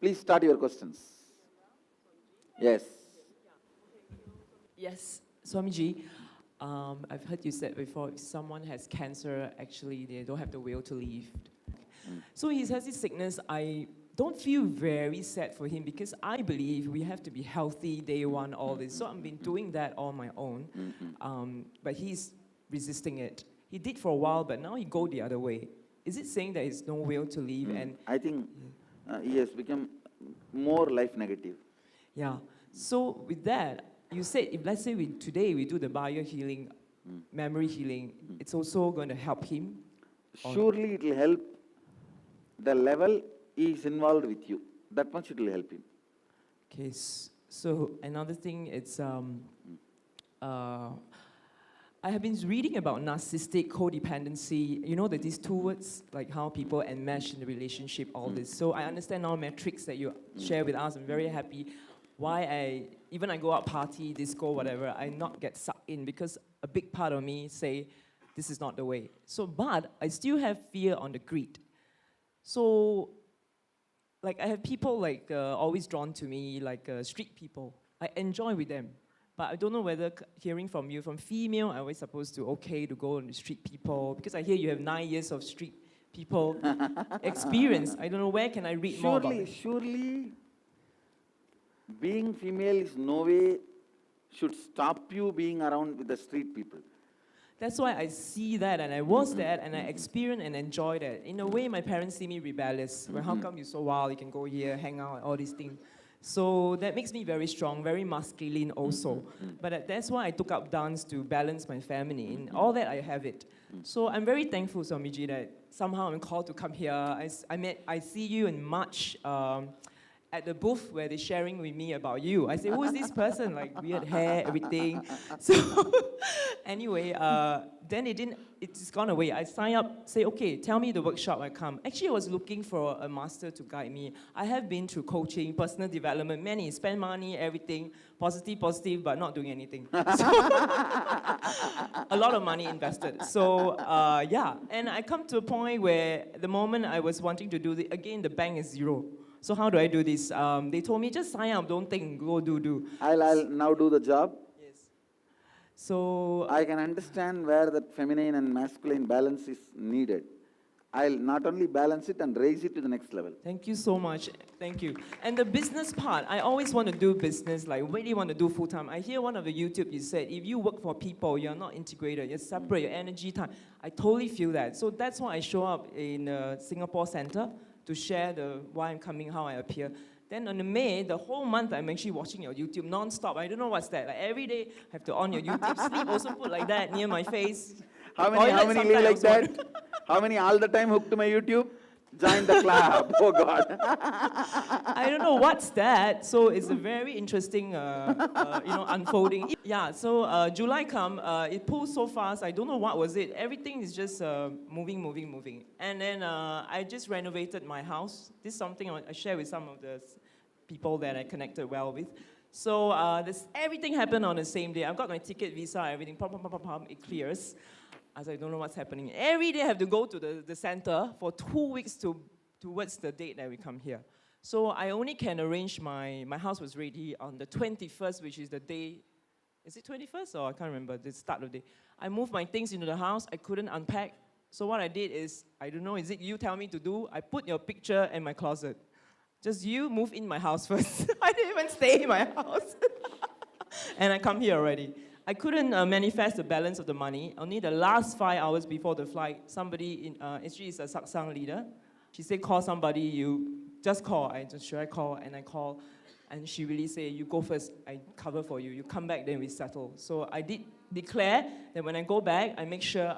Please start your questions. Yes. Yes, Swamiji, I've heard you said before, if someone has cancer, actually they don't have the will to live. So he has this sickness. I don't feel very sad for him because I believe we have to be healthy day one, all this. So I've been doing that on my own, but he's resisting it. He did for a while, but now he go the other way. Is it saying that he's no will to live? And I think he has become more life negative. yeah. So with that, you said if let's say today we do the bio healing, memory healing, it's also going to help him. Surely it will help the level he is involved with you. That much it will help him. Okay. So another thing, it's I have been reading about narcissistic codependency. You know that these two words, like how people enmesh in the relationship, all this. So I understand all metrics that you share with us. I'm very happy. Why even I go out party, disco, whatever, I not get sucked in because a big part of me say, this is not the way. So, but I still have fear on the greed. So, like I have people like always drawn to me, like street people. I enjoy with them. But I don't know whether hearing from you, from female, I was supposed to okay to go on the street people, because I hear you have 9 years of street people experience. I don't know where can I read more about it. Surely, being female is no way should stop you being around with the street people. That's why I see that, and I was that, and I experience and enjoy that. In a way, my parents see me rebellious. Well, how come you're so wild? You can go here, hang out, all these things. So that makes me very strong, very masculine also. But that's why I took up dance to balance my feminine. All that I have it. So I'm very thankful, Swamiji, that somehow I'm called to come here. I see you in March at the booth where they're sharing with me about you. I say, who is this person? Like weird hair, everything. So anyway, then it's gone away. I sign up, say, okay, tell me the workshop, I come. Actually, I was looking for a master to guide me. I have been through coaching, personal development, many, spend money, everything, positive, but not doing anything. So, a lot of money invested. So, yeah, and I come to a point where the moment I was wanting to do it, again, the bank is zero. So how do I do this? They told me, just sign up, don't think, go do. I'll now do the job. Yes. So I can understand where that feminine and masculine balance is needed. I'll not only balance it and raise it to the next level. Thank you so much. Thank you. And the business part, I always want to do business, like really want to do full-time. I hear one of the YouTube, you said, if you work for people, you're not integrated, you're separate, your energy, time. I totally feel that. So that's why I show up in Singapore Center to share why I'm coming, how I appear. Then on the May, the whole month, I'm actually watching your YouTube non-stop. I don't know what's that. Like every day, I have to on your YouTube. Sleep also put like that near my face. How many live like that? How many all the time hooked to my YouTube? Join the club. Oh God. I don't know what's that. So it's a very interesting, unfolding. Yeah. So July come, it pulls so fast. I don't know what was it. Everything is just moving. And then I just renovated my house. This is something I share with some of the people that I connected well with. So everything happened on the same day. I've got my ticket, visa, everything. Pum, it clears. As I don't know what's happening. Every day I have to go to the center for 2 weeks towards the date that we come here. So I only can arrange my house was ready on the 21st, which is the day, is it 21st? Or I can't remember, the start of the day. I moved my things into the house, I couldn't unpack. So what I did is, I don't know, is it you tell me to do? I put your picture in my closet. Just you move in my house first. I didn't even stay in my house. And I come here already. I couldn't manifest the balance of the money. Only the last 5 hours before the flight, somebody, actually is a satsang leader. She said, call somebody, you just call. Should I call? And I call. And she really said, you go first, I cover for you. You come back, then we settle. So I did declare that when I go back, I make sure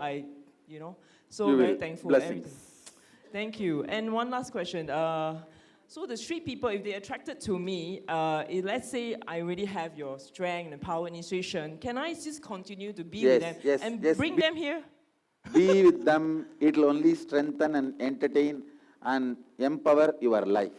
so you very will. thankful. Blessings. Thank you. And one last question. So the street people, if they're attracted to me, let's say I already have your strength and power initiation, can I just continue to be with them and bring them here? Be with them. It will only strengthen and entertain and empower your life.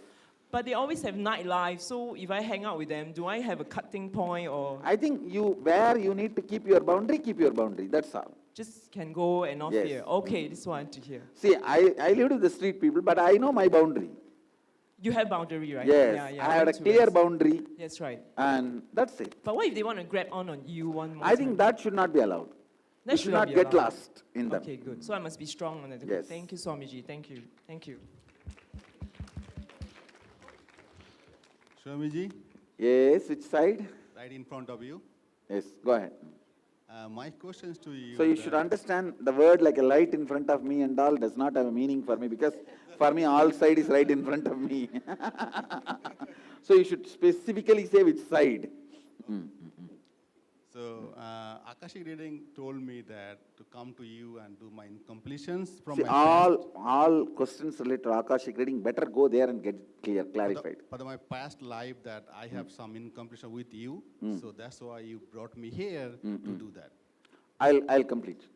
But they always have nightlife, so if I hang out with them, do I have a cutting point or? I think where you need to keep your boundary, that's all. Just can go and not fear. Okay, this is what I want to hear. See, I lived with the street people, but I know my boundary. You have boundary, right? Yes, Yeah, I had a went to clear rest. boundary, That's right. and that's it. But what if they want to grab on you one more I think time? that should not be allowed. That You should not be get allowed. lost in them. Okay, good. So I must be strong on it. Yes. Thank you, Swamiji. Thank you. Thank you. Swamiji, Yes, which side? right in front of you. Yes, go ahead. My questions to you. So you should understand the word like a light in front of me and all does not have a meaning for me, because for me all side is right in front of me. So you should specifically say which side. So Akashic reading told me that to come to you and do my incompletions from See, my past. all questions related to Akashic reading, better go there and get clarified. But my past life that I have some incompletion with you, so that's why you brought me here to do that. I'll complete it.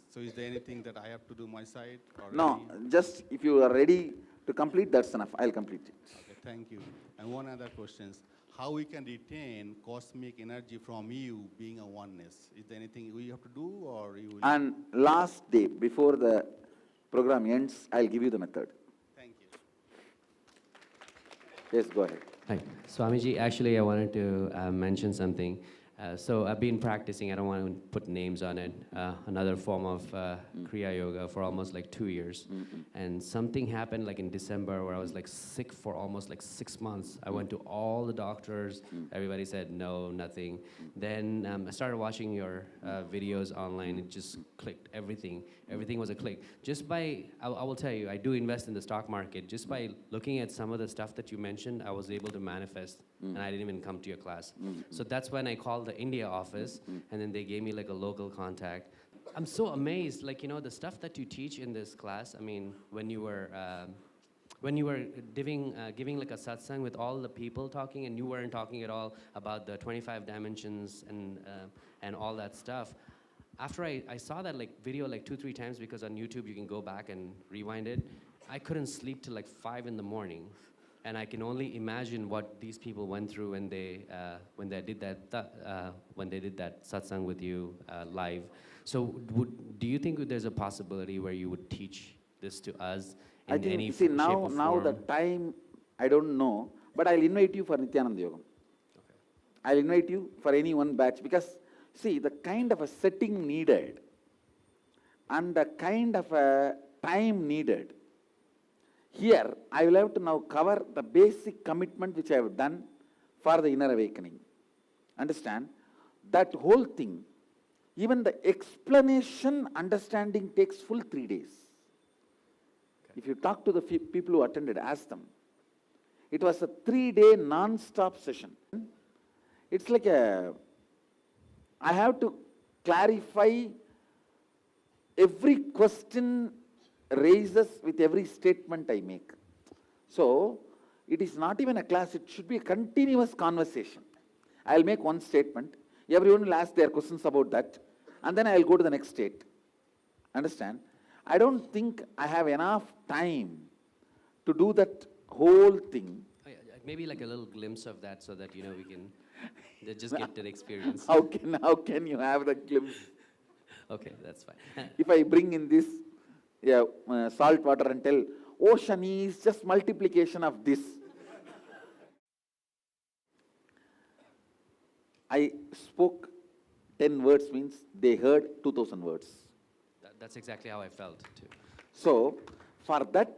So is there anything that I have to do my side? No, just if you are ready to complete, that's enough. I'll complete it. Okay, thank you. And one other question: how we can retain cosmic energy from you being a oneness? Is there anything we have to do, or you will? And last day, before the program ends, I'll give you the method. Thank you. Yes, go ahead. Hi, Swamiji. Actually, I wanted to mention something. So I've been practicing, I don't want to put names on it, another form of Kriya Yoga for almost like 2 years. And something happened like in December where I was like sick for almost like 6 months. I went to all the doctors, everybody said no, nothing. Then I started watching your videos online, it just clicked, everything was a click. Just by, I will tell you, I do invest in the stock market. Just by looking at some of the stuff that you mentioned, I was able to manifest, and I didn't even come to your class. So that's when I called the India office, and then they gave me like a local contact. I'm so amazed, like, you know, the stuff that you teach in this class. I mean, when you were giving like a satsang with all the people talking, and you weren't talking at all about the 25 dimensions and all that stuff. After I saw that like video like 2-3 times, because on YouTube you can go back and rewind it, I couldn't sleep till like 5 in the morning. And I can only imagine what these people went through when they did that satsang with you live. So do you think there's a possibility where you would teach this to us in I think, any see, shape or now the form? time, I don't know, but I'll invite you for Nithyananda Yogam. Okay. I'll invite you for any one batch, because, see, the kind of a setting needed and the kind of a time needed, here, I will have to now cover the basic commitment which I have done for the inner awakening. Understand? That whole thing, even the explanation, understanding takes full 3 days. Okay. If you talk to the people who attended, ask them. It was a 3-day non-stop session. It's like I have to clarify every question raises with every statement I make. So, it is not even a class, it should be a continuous conversation. I'll make one statement, everyone will ask their questions about that, and then I'll go to the next state. Understand? I don't think I have enough time to do that whole thing. Maybe like a little glimpse of that, so that, you know, we can just get that experience. How can you have the glimpse? Okay, that's fine. If I bring in this salt water and tell, ocean is just multiplication of this. I spoke 10 words means they heard 2,000 words. That's exactly how I felt too. So, for that,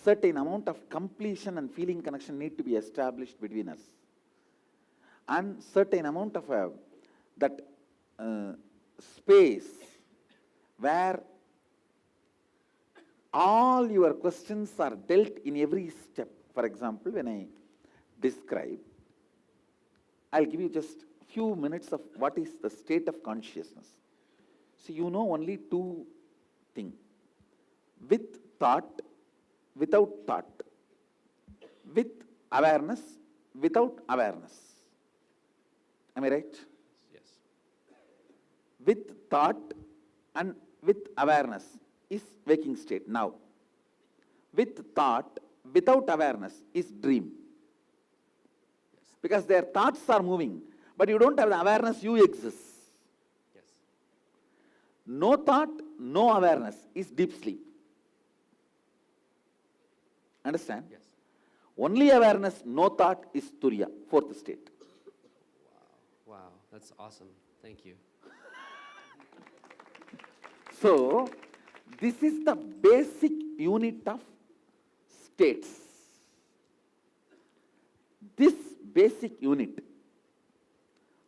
certain amount of completion and feeling connection need to be established between us. And certain amount of that space where all your questions are dealt in every step. For example, when I describe, I'll give you just few minutes of what is the state of consciousness. So you know only 2 things. With thought, without thought. With awareness, without awareness. Am I right? Yes. With thought and with awareness is waking state now. With thought, without awareness is dream. Yes. Because their thoughts are moving, but you don't have the awareness you exist. Yes. No thought, no awareness is deep sleep. Understand? Yes. Only awareness, no thought is Turiya, fourth state. Wow, that's awesome. Thank you. So, this is the basic unit of states. This basic unit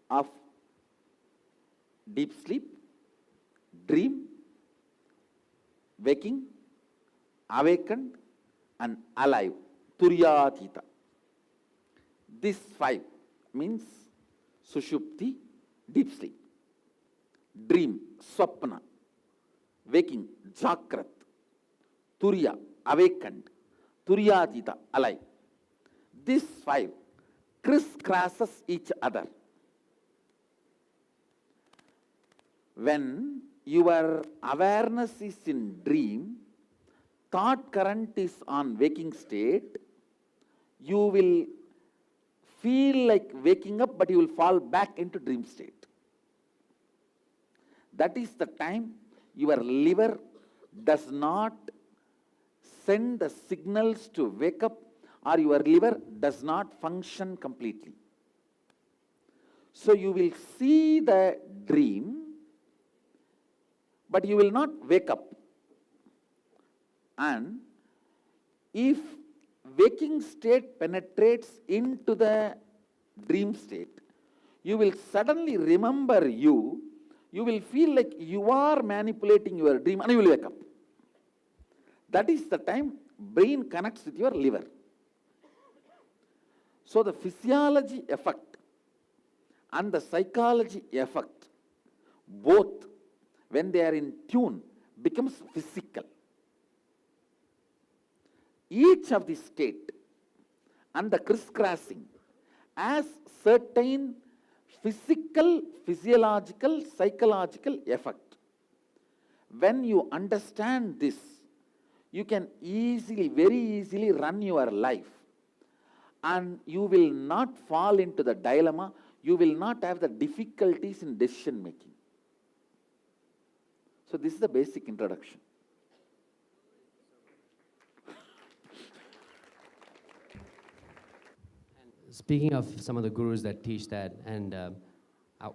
of deep sleep, dream, waking, awakened, and alive, Turyatita. This 5 means Sushupti, deep sleep, dream, Swapna, waking, Jakrat, Turya, awakened, Turyatita, alive. These 5 crisscrosses each other. When your awareness is in dream, thought current is on waking state, you will feel like waking up, but you will fall back into dream state. That is the time your liver does not send the signals to wake up, or your liver does not function completely. So you will see the dream, but you will not wake up. And if waking state penetrates into the dream state, you will suddenly remember you will feel like you are manipulating your dream, and you will wake up. That is the time brain connects with your liver. So the physiology effect and the psychology effect, both when they are in tune, becomes physical. Each of the state and the crisscrossing has certain physical, physiological, psychological effect. When you understand this, you can easily, very easily run your life, and you will not fall into the dilemma, you will not have the difficulties in decision making. So this is the basic introduction. Speaking of some of the gurus that teach that, and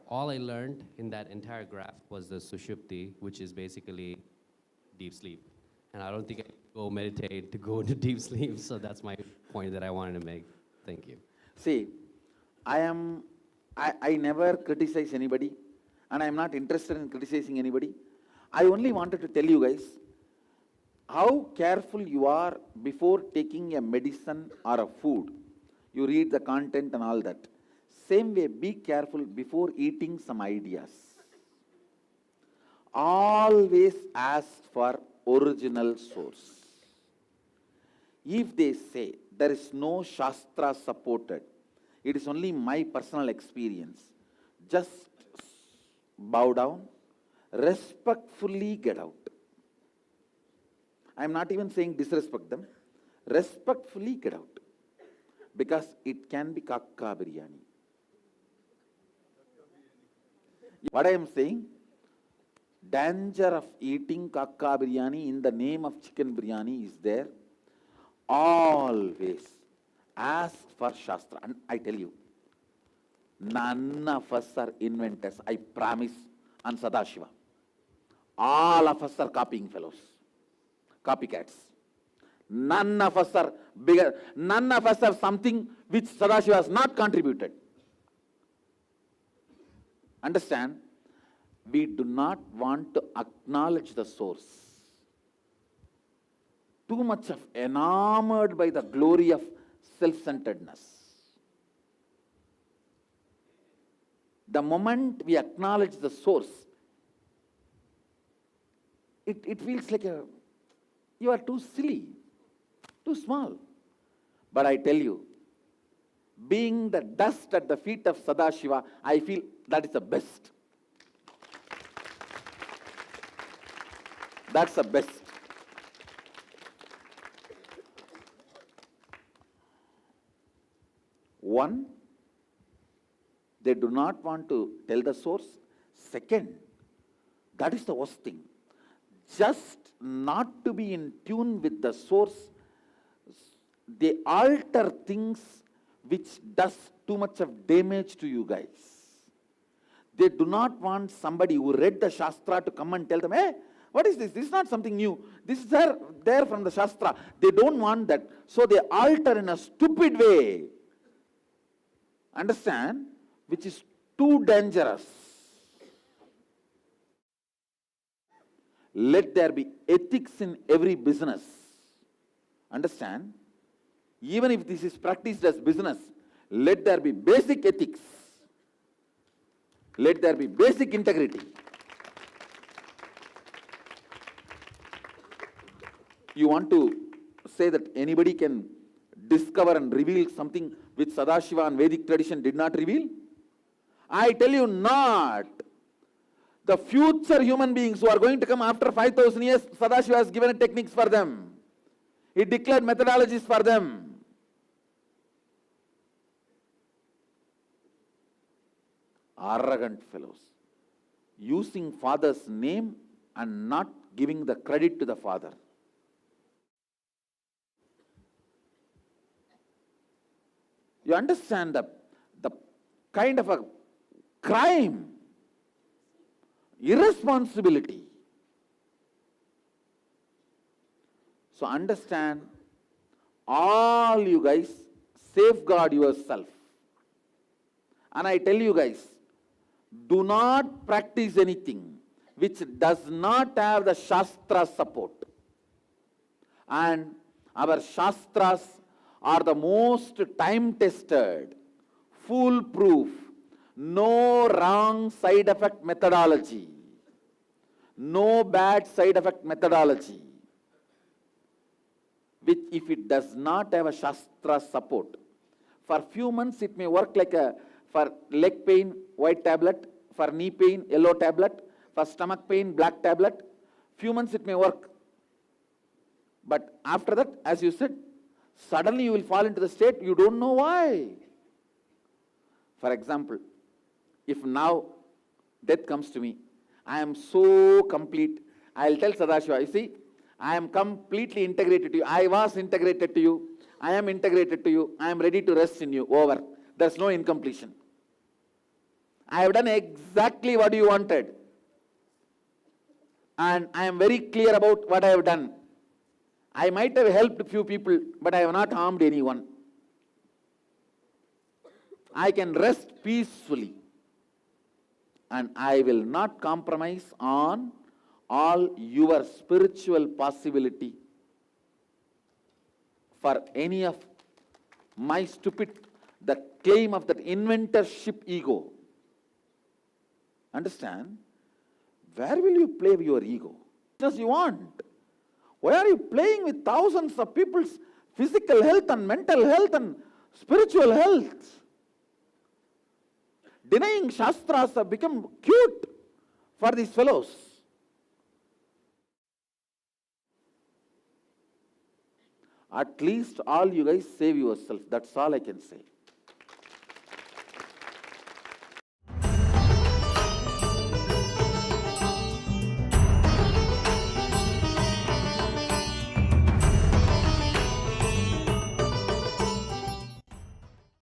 all I learned in that entire graph was the Sushupti, which is basically deep sleep. And I don't think I can go meditate to go into deep sleep, so that's my point that I wanted to make. Thank you. See, I never criticize anybody, and I am not interested in criticizing anybody. I only wanted to tell you guys how careful you are before taking a medicine or a food. You read the content and all that. Same way, be careful before eating some ideas. Always ask for original source. If they say there is no Shastra supported, it is only my personal experience, just bow down, respectfully get out. I am not even saying disrespect them. Respectfully get out. Because it can be kakka biryani. What I am saying, danger of eating kakka biryani in the name of chicken biryani is there. Always ask for Shastra. And I tell you, none of us are inventors, I promise, on Sadashiva. All of us are copying fellows, copycats. None of us are bigger. None of us have something which Sadashiva has not contributed. Understand? We do not want to acknowledge the source. Too much of enamored by the glory of self-centeredness. The moment we acknowledge the source, it feels like you are too silly, too small. But I tell you, being the dust at the feet of Sadashiva, I feel that is the best. That's the best. One, they do not want to tell the source. Second, that is the worst thing. Just not to be in tune with the source they alter things which does too much of damage to you guys. They do not want somebody who read the Shastra to come and tell them, hey, what is this? This is not something new. This is there from the Shastra. They don't want that. So they alter in a stupid way. Understand? Which is too dangerous. Let there be ethics in every business. Understand? Even if this is practiced as business, let there be basic ethics. Let there be basic integrity. You want to say that anybody can discover and reveal something which Sadashiva and Vedic tradition did not reveal? I tell you not. The future human beings who are going to come after 5,000 years, Sadashiva has given techniques for them. He declared methodologies for them. Arrogant fellows. Using father's name and not giving the credit to the father. You understand the kind of a crime, irresponsibility. So understand, all you guys, safeguard yourself. And I tell you guys, do not practice anything which does not have the Shastra support. And our Shastras are the most time-tested, foolproof, no wrong side effect methodology, no bad side effect methodology, which if it does not have a Shastra support, for few months it may work like for leg pain, white tablet, for knee pain, yellow tablet, for stomach pain, black tablet. Few months it may work. But after that, as you said, suddenly you will fall into the state, you don't know why. For example, if now death comes to me, I am so complete, I will tell Sadashiva, you see, I am completely integrated to you. I was integrated to you. I am integrated to you. I am ready to rest in you. Over. There's no incompletion. I have done exactly what you wanted. And I am very clear about what I have done. I might have helped a few people, but I have not harmed anyone. I can rest peacefully. And I will not compromise on all your spiritual possibility for any of my the claim of that inventorship ego. Understand? Where will you play with your ego? As you want. Why are you playing with thousands of people's physical health and mental health and spiritual health? Denying Shastras have become cute for these fellows. At least all you guys save yourself. That's all I can say.